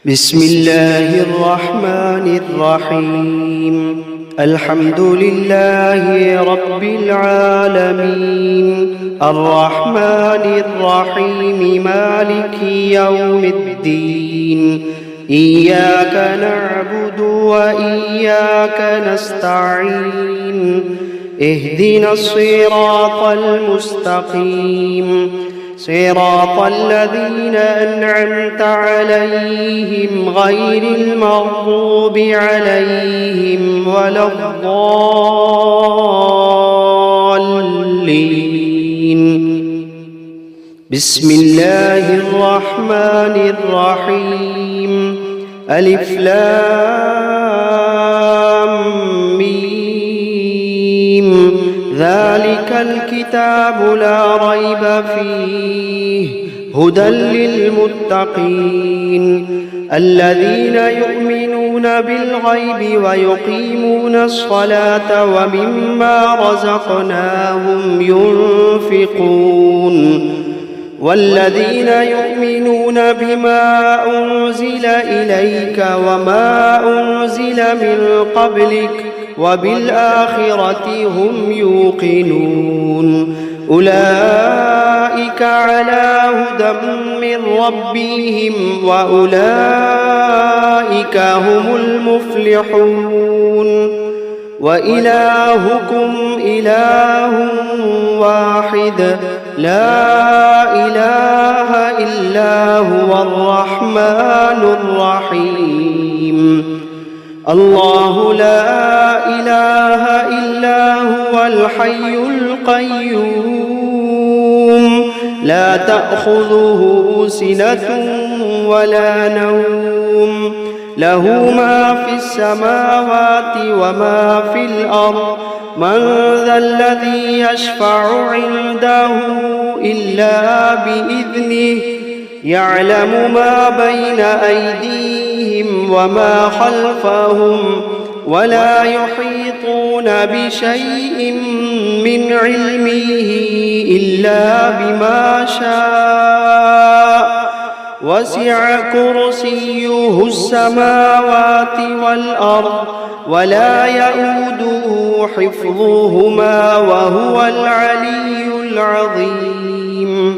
بسم الله الرحمن الرحيم. الحمد لله رب العالمين، الرحمن الرحيم، مالك يوم الدين. إياك نعبد وإياك نستعين. اهدنا الصراط المستقيم، صراط الذين أنعمت عليهم غير المغضوب عليهم ولا الضالين. بسم الله الرحمن الرحيم. ألف لام ميم. ذلك الكتاب لا ريب فيه هدى للمتقين الذين يؤمنون بالغيب ويقيمون الصلاة ومما رزقناهم ينفقون والذين يؤمنون بما أنزل إليك وما أنزل من قبلك وبالآخرة هم يوقنون. أولئك على هدى من ربهم وأولئك هم المفلحون. وإلهكم إله واحد لا إله إلا هو الرحمن الرحيم. الله لا إله إلا هو الحي القيوم، لا تأخذه سنة ولا نوم، له ما في السماوات وما في الأرض. من ذا الذي يشفع عنده إلا بإذنه، يعلم ما بين أيديهم وما خلفهم، ولا يحيطون بشيء من علمه إلا بما شاء. وسع كرسيه السماوات والأرض ولا يئوده حفظهما وهو العلي العظيم.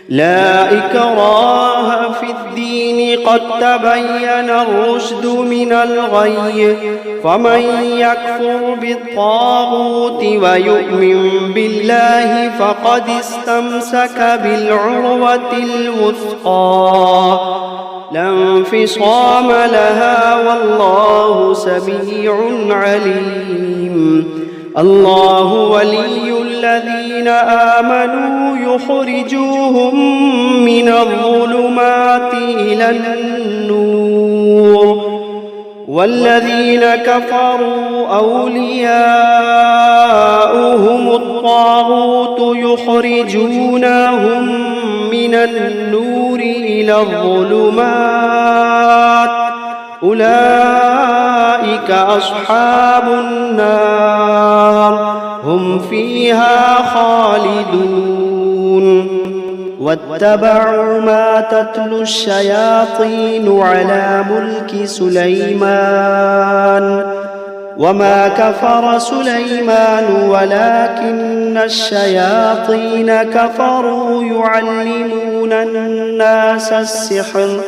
لا إكراه في الدين، قد تبين الرشد من الغي. فمن يكفر بالطاغوت ويؤمن بالله فقد استمسك بالعروة الوثقى لا انفصام لها، والله سميع عليم. الله ولي الذين آمنوا يخرجوهم من الظلمات إلى النور، والذين كفروا أولياؤهم الطاغوت يخرجونهم من النور إلى الظلمات. أولئك أصحاب النار، هم فيها خالدون. واتبعوا ما تتلو الشياطين على ملك سليمان، وما كفر سليمان ولكن الشياطين كفروا يعلمون الناس السحر.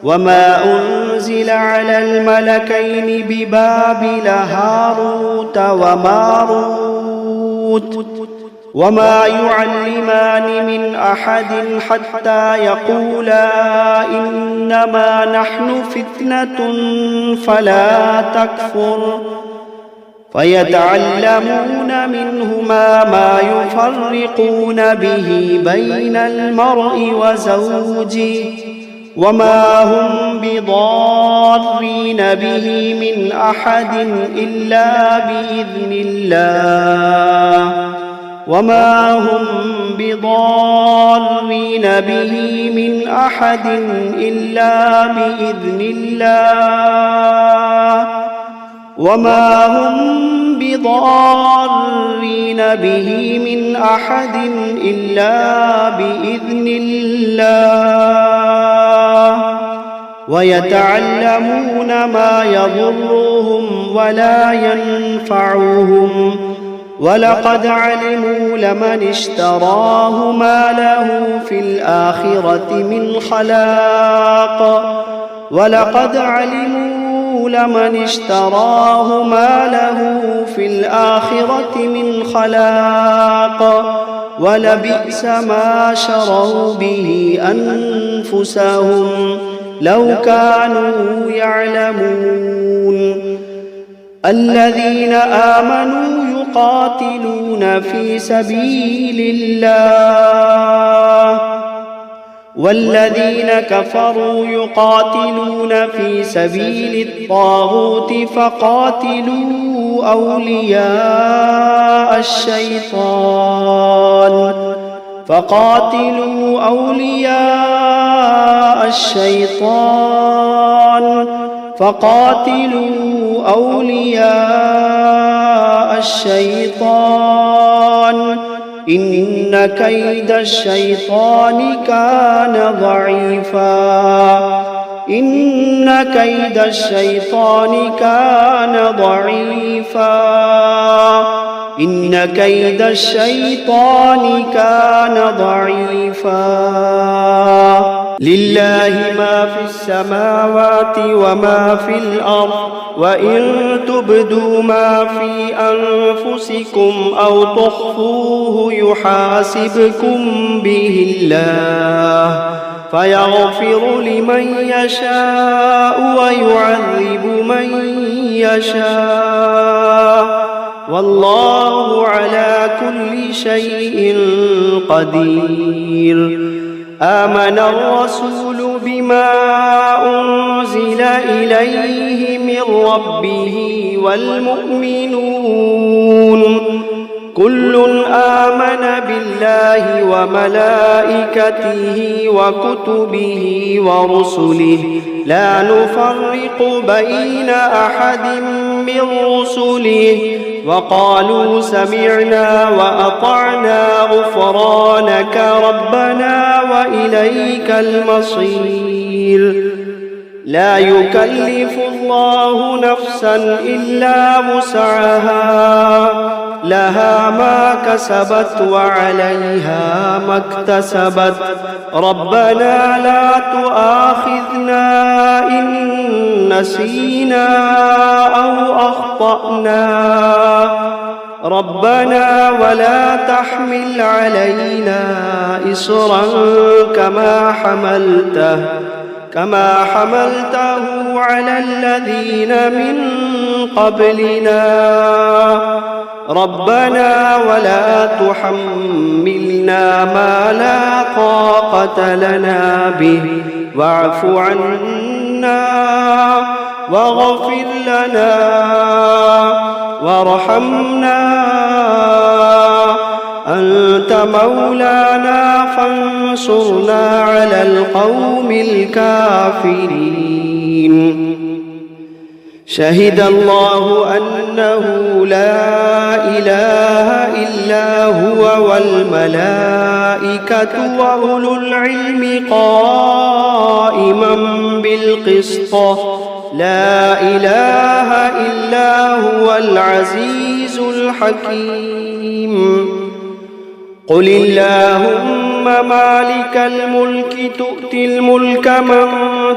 وما أنزل على الملكين ببابل هاروت وماروت وما يعلمان من أحد حتى يقولا إنما نحن فتنة فلا تكفر. فيتعلمون منهما ما يفرقون به بين المرء وزوجه، وما هم بضارين به من أحد إلا بإذن الله، وما هم بضارين به من أحد إلا بإذن الله، وما هم بضارين به من أحد إلا بإذن الله. ويتعلمون ما يضرهم ولا ينفعهم ولقد علموا لمن اشتراه ما له في الآخرة من خلاق ولقد علموا لمن اشتراه ما له في الآخرة من خلاق ولبئس ما شروا به أنفسهم لو كانوا يعلمون الذين آمنوا يقاتلون في سبيل الله والذين كفروا يقاتلون في سبيل الطاغوت فقاتلوا أولياء الشيطان إن كيد الشيطان كان ضعيفا لله ما في السماوات وما في الأرض وإن تبدوا ما في أنفسكم أو تخفوه يحاسبكم به الله فيغفر لمن يشاء ويعذب من يشاء والله على كل شيء قدير آمن الرسول بما أنزل إليه من ربه والمؤمنون كل آمن بالله وملائكته وكتبه ورسله لا نفرق بين أحد من رسله وقالوا سمعنا وأطعنا غفرانك ربنا وإليك المصير لا يكلف الله نفسا إلا وسعها لها ما كسبت وعليها ما اكتسبت ربنا لا تؤاخذنا إن نسينا أو أخطأنا ربنا ولا تحمل علينا إصرا كما حملته على الذين من قبلنا ربنا ولا تحملنا ما لا طاقة لنا به واعف عنا واغفر لنا وارحمنا أنت مولانا فانصرنا على القوم الكافرين شهد الله أنه لا إله إلا هو والملائكة وأولو العلم قائما بالقسط لا إله إلا هو العزيز الحكيم قل اللهم مالك الملك تؤتي الملك من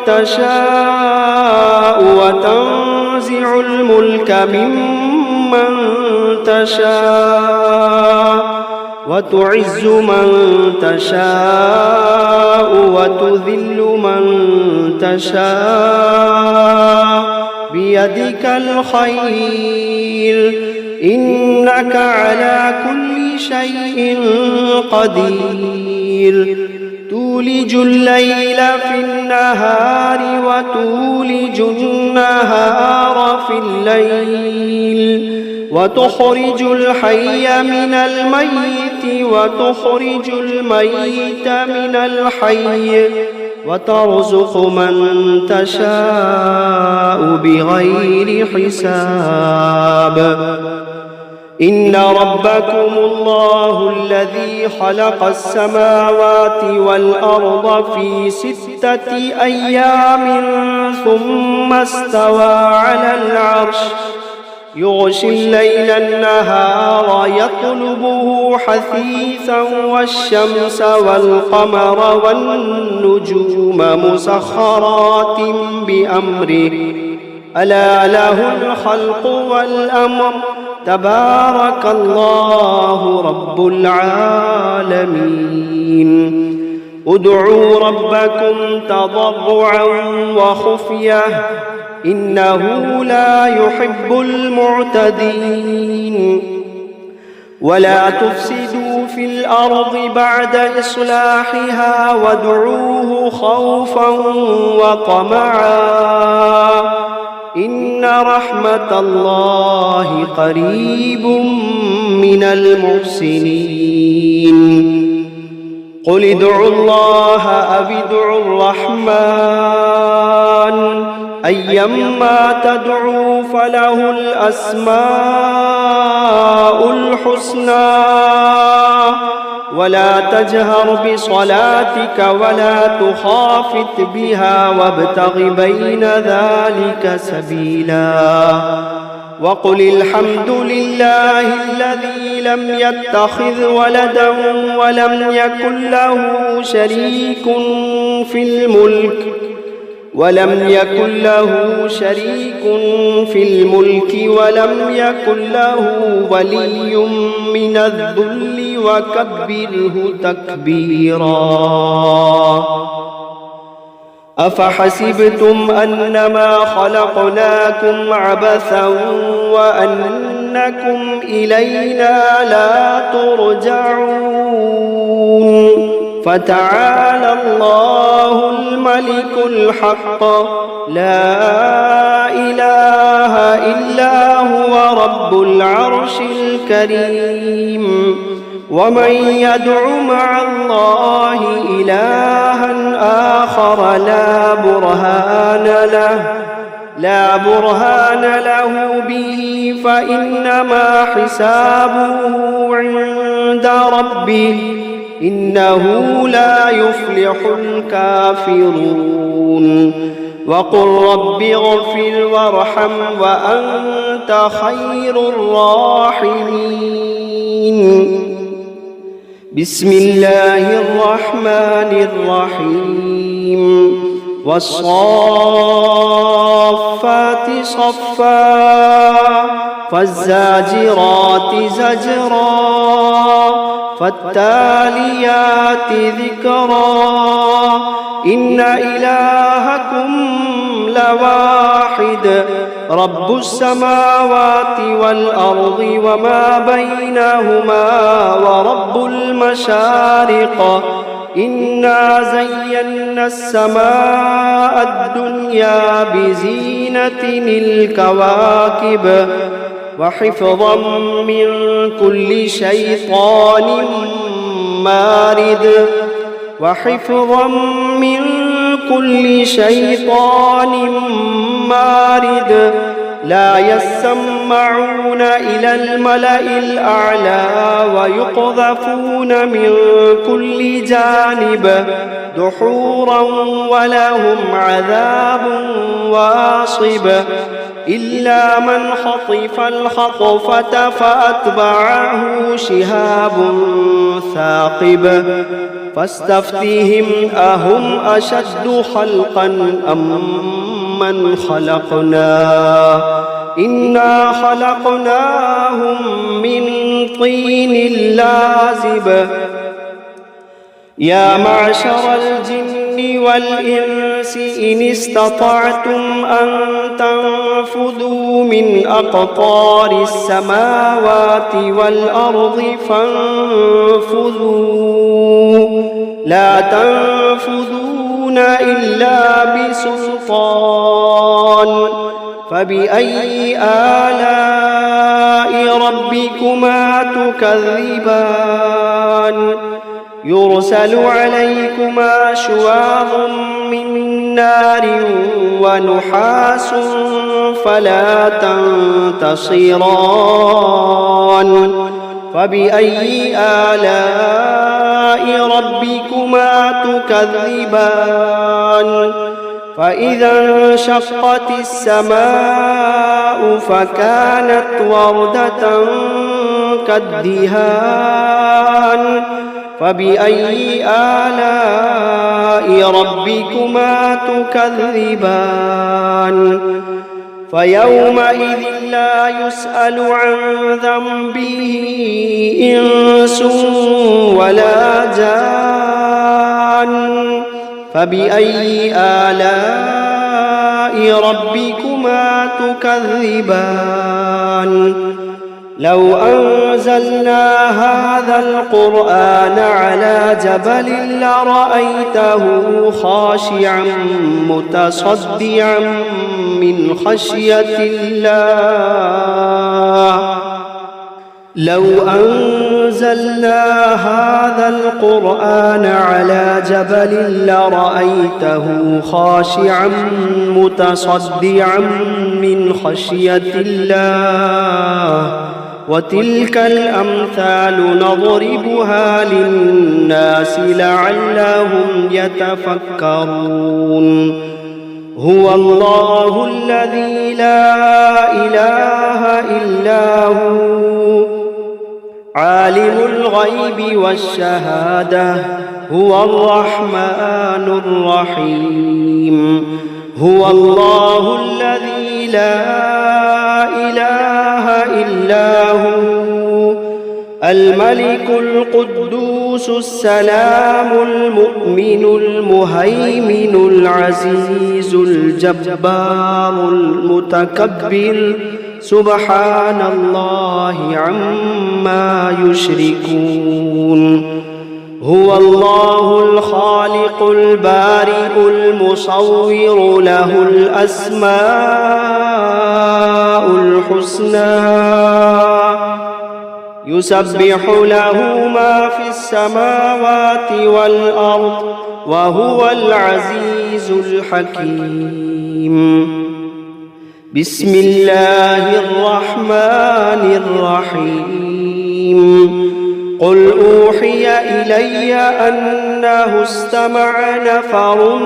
تشاء وتنزع الملك ممن تشاء وتعز من تشاء وتذل من تشاء بيدك الخير إنك على كل شيء قدير تولج الليل في النهار وتولج النهار في الليل وتخرج الحي من الميت وتخرج الميت من الحي وترزق من تشاء بغير حساب إن ربكم الله الذي خلق السماوات والأرض في 6 أيام ثم استوى على العرش يغشي الليل النهار يطلبه حثيثا والشمس والقمر والنجوم مسخرات بأمره ألا له الخلق والأمر تبارك الله رب العالمين ادعوا ربكم تضرعا وخفية إنه لا يحب المعتدين ولا تفسدوا في الأرض بعد إصلاحها وادعوه خوفا وطمعا إن رحمة الله قريب من المحسنين قل ادعوا الله أو ادعوا الرحمن أيما تدعوا فله الأسماء الحسنى ولا تجهر بصلاتك ولا تخافت بها وابتغ بين ذلك سبيلا وقل الحمد لله الذي لم يتخذ ولدا ولم يكن له شريك في الملك ولم يكن ولم يكن له ولي من الذل وكبره تكبيرا أفحسبتم أنما خلقناكم عبثا وأنكم إلينا لا ترجعون فتعالى الله الملك الحق لا إله إلا هو رب العرش الكريم ومن يدع مع الله إلها آخر لا برهان له به فإنما حسابه عند ربه إنه لا يفلح الكافرون وقل رب اغفر وارحم وأنت خير الراحمين بسم الله الرحمن الرحيم والصافات صفا فالزاجرات زجرا فالتاليات ذكرا إن إلهكم لواحد رب السماوات والأرض وما بينهما ورب المشارق إنا زينا السماء الدنيا بزينة الكواكب وحفظا من كل شيطان مارد لا يسمعون إلى الملأ الأعلى ويقذفون من كل جانب دحورا ولهم عذاب واصب إلا من خطف الخطفة فأتبعه شهاب ثاقب فاستفتهم أهم أشد خلقا أم من خلقنا إنا خلقناهم من طين لازب يا معشر الجن والإنس إن استطعتم أن تنفذوا من أقطار السماوات والأرض فانفذوا لا تنفذون إلا بسلطان فبأي آلاء ربكما تكذبان يرسل عليكما شواظ من نار ونحاس فلا تنتصران فبأي آلاء ربكما تكذبان فإذا انشقت السماء فكانت وردة كالدهان فبأي آلاء ربكما تكذبان فيومئذ لا يسأل عن ذنبه إنس ولا جان فبأي آلاء ربكما تكذبان لو أنزلنا هذا القرآن على جبل لرأيته خاشعا متصدعا من خشية الله لو أنزلنا هذا القرآن على جبل لرأيته خاشعا متصدعا من خشية الله وتلك الأمثال نضربها للناس لعلهم يتفكرون هو الله الذي لا إله إلا هو عالم الغيب والشهادة هو الرحمن الرحيم هو الله الذي لا إله إلا هو الملك القدوس السلام المؤمن المهيمن العزيز الجبار المتكبر سبحان الله عما يشركون هو الله الخالق البارئ المصور له الأسماء الحسنى يسبح له ما في السماوات والأرض وهو العزيز الحكيم بسم الله الرحمن الرحيم قل أوحي إلي أنه استمع نفر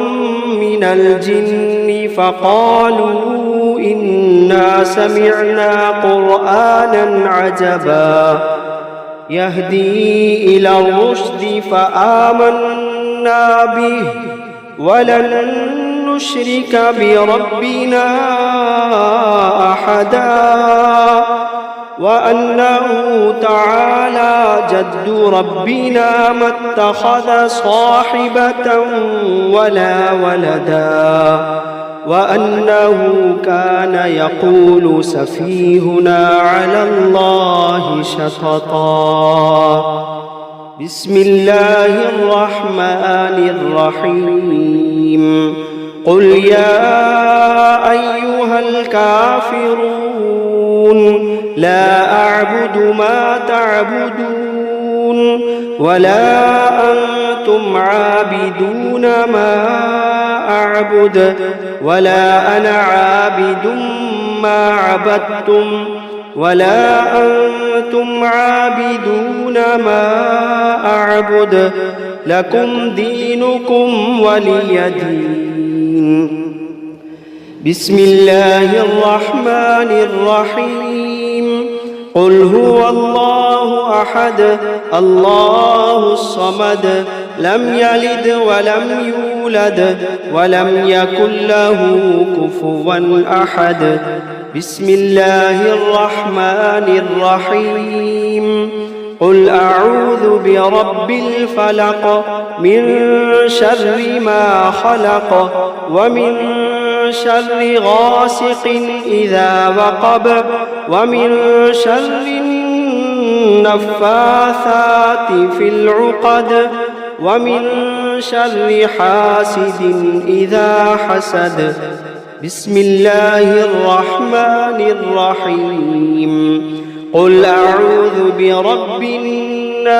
من الجن فقالوا إنا سمعنا قرآنا عجبا يهدي إلى الرشد فآمنا به ولن نشرك بربنا أحدا وأنه تعالى جد ربنا ما اتخذ صاحبة ولا ولدا وأنه كان يقول سفيهنا على الله شططا بسم الله الرحمن الرحيم قل يا أيها الكافرون لا أعبد ما تعبدون ولا أنتم عابدون ما أعبد ولا أنا عابد ما عبدتم ولا أنتم عابدون ما أعبد لكم دينكم ولي دين بسم الله الرحمن الرحيم قل هو الله أحد الله الصمد لم يلد ولم يولد ولم يكن له كفوا أحد بسم الله الرحمن الرحيم قل أعوذ برب الفلق من شر ما خلق ومن شر غاسق إذا وقب ومن شر النفاثات في العقد ومن شر حاسد إذا حسد بسم الله الرحمن الرحيم قل أعوذ برب الناس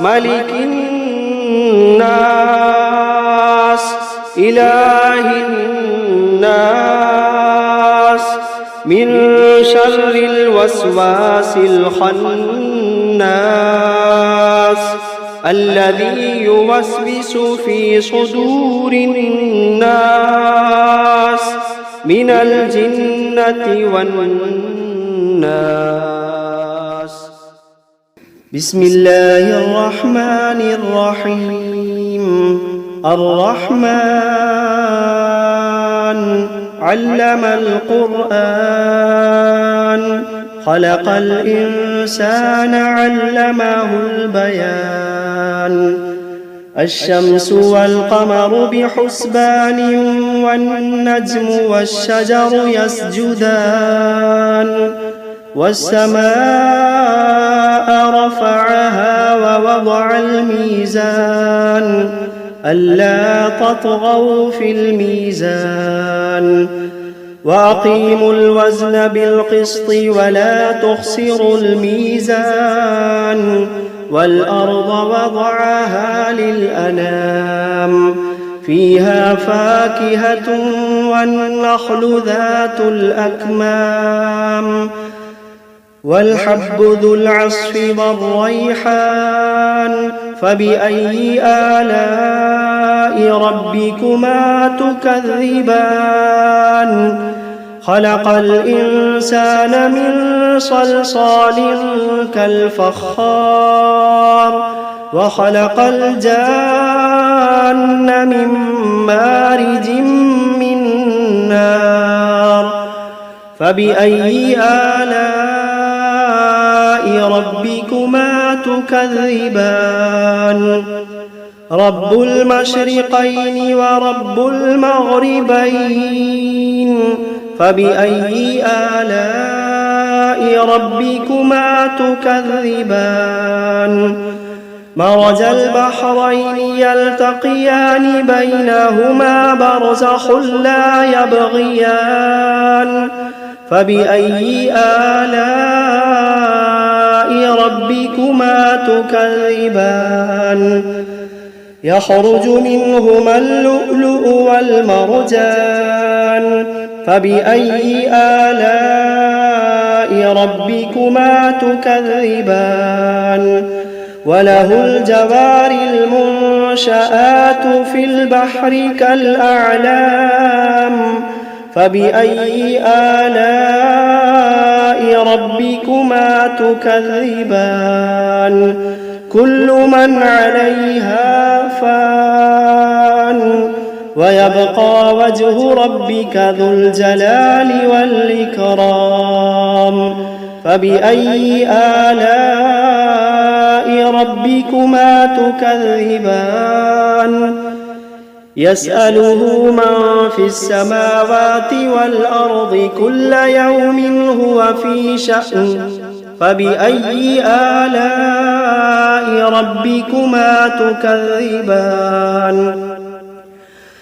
ملك الناس إله الناس من شر الوسواس الخناس الذي يوسوس في صدور الناس من الجنة والناس. بسم الله الرحمن الرحيم. الرحمن علم القرآن خلق الإنسان علمه البيان. الشمس والقمر بحسبان والنجم والشجر يسجدان. والسماء رفعها ووضع الميزان ألا تطغوا في الميزان وأقيموا الوزن بالقسط ولا تخسروا الميزان. والأرض وضعها للأنام فيها فاكهة والنخل ذات الأكمام والحب ذو العصف والريحان. فبأي آلاء ربكما تكذبان؟ خلق الإنسان من صلصال كالفخار وخلق الجان من مارج من نار. فبأي آلاء ربكما تكذبان؟ رب المشرقين ورب المغربين. فبأي آلاء ربكما تكذبان؟ مرج البحرين يلتقيان بينهما برزخ لا يبغيان. فبأي آلاء ربكما تكذبان؟ يخرج منهما اللؤلؤ والمرجان. فبأي آلاء ربكما تكذبان؟ وله الجوار المنشآت في البحر كالأعلام. فبأي آلاء ربكما تكذبان؟ كل من عليها فان ويبقى وجه ربك ذو الجلال والإكرام. فبأي آلاء ربكما تكذبان؟ يسأله من في السماوات والأرض كل يوم هو في شأن. فبأي آلاء ربكما تكذبان؟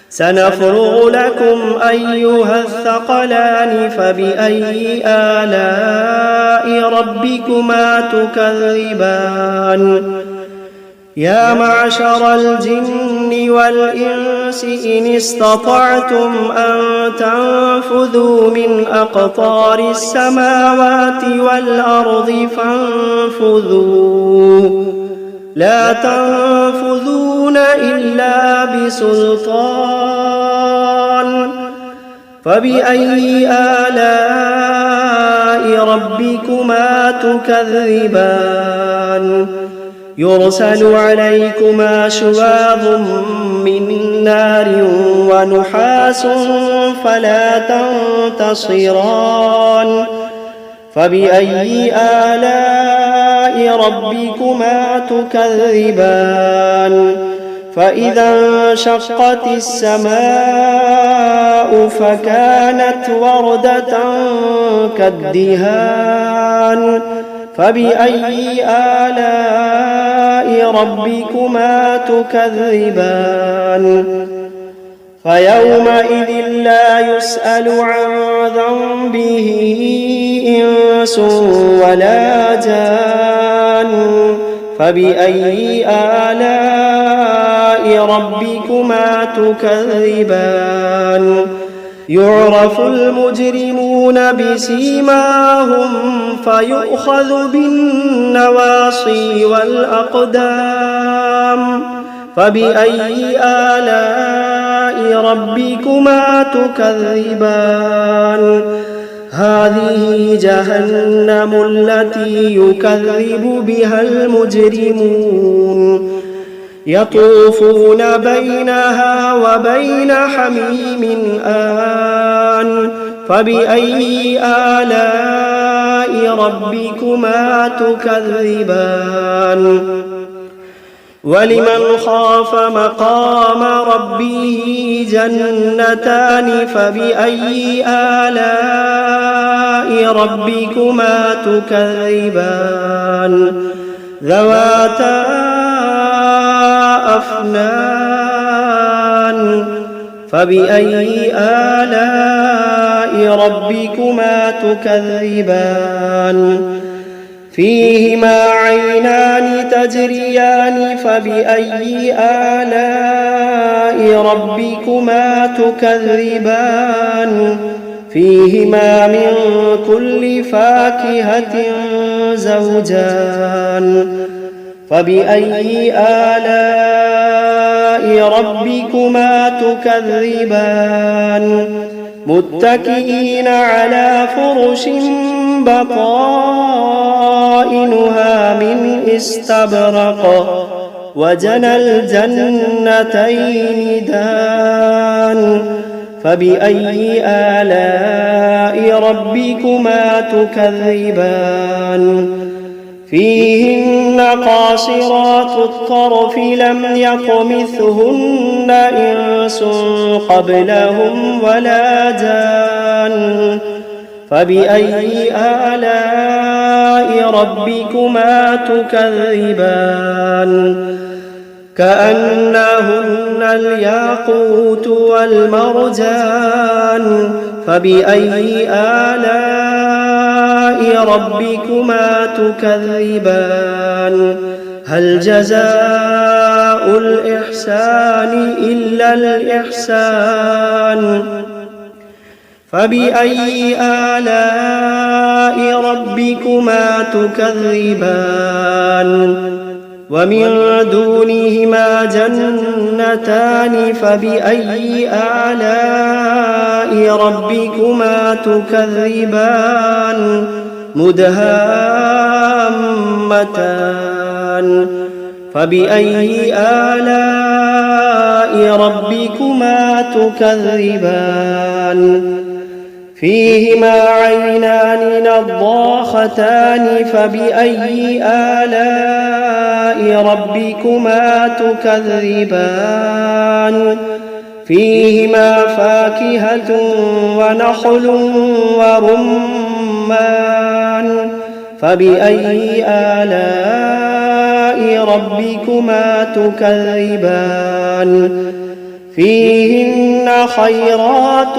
سنفرغ لكم أيها الثقلان. فبأي آلاء ربكما تكذبان؟ يا معشر الجن والإنس إن استطعتم أن تنفذوا من أقطار السماوات والأرض فانفذوا لا تنفذون إلا بسلطان. فبأي آلاء ربكما تكذبان؟ يرسل عليكما شواظ من نار ونحاس فلا تنتصران. فبأي آلاء ربكما تكذبان؟ فإذا انشقت السماء فكانت وردة كالدهان. فبأي آلاء ربكما تكذبان؟ فيومئذ لا يسأل عن ذنبه إنس ولا جان. فبأي آلاء ربكما تكذبان يعرف المجرمون بسيماهم فيؤخذ بالنواصي والأقدام فبأي آلاء ربكما تكذبان هذه جهنم التي يكذب بها المجرمون يطوفون بينها وبين حميم آن فبأي آلاء ربكما تكذبان ولمن خاف مقام ربه جنتان فبأي آلاء ربكما تكذبان ذواتا أفنان فبأي آلاء ربكما تكذبان فيهما عينان تجريان فبأي آلاء ربكما تكذبان فيهما من كل فاكهة زوجان فبأي آلاء ربكما تكذبان متكئين على فرش بطائنها من استبرق وجنى الجنتين دان فبأي آلاء ربكما تكذبان فيهن قاصرات الطرف لم يطمثهن إنس قبلهم ولا جان فبأي آلاء ربكما تكذبان كأنهن الياقوت والمرجان فبأي آلاء ربكما تكذبان هل جزاء الإحسان إلا الإحسان فبأي آلاء ربكما تكذبان ومن دونهما جنتان فبأي آلاء ربكما تكذبان مدهامتان فبأي آلاء ربكما تكذبان فيهما عينان نضاختان فبأي آلاء ربكما تكذبان فيهما فاكهة ونخل ورمان فبأي آلاء ربكما تكذبان فيهن خيرات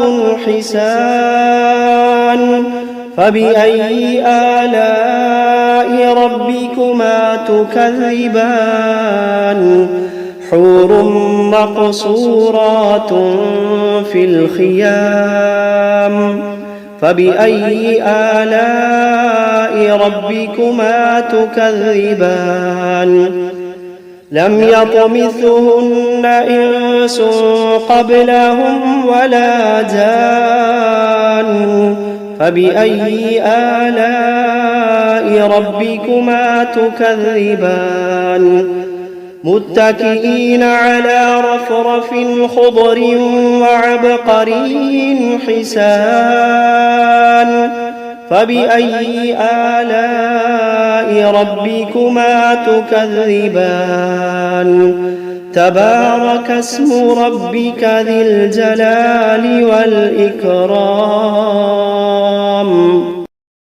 حسان فبأي آلاء ربكما تكذبان حور مقصورات في الخيام فبأي آلاء ربكما تكذبان لم يطمثهن إنس قبلهم ولا جان فبأي آلاء ربكما تكذبان متكئين على رفرف خضر وعبقري حسان فبأي آلاء ربكما تكذبان تبارك اسم ربك ذي الجلال والإكرام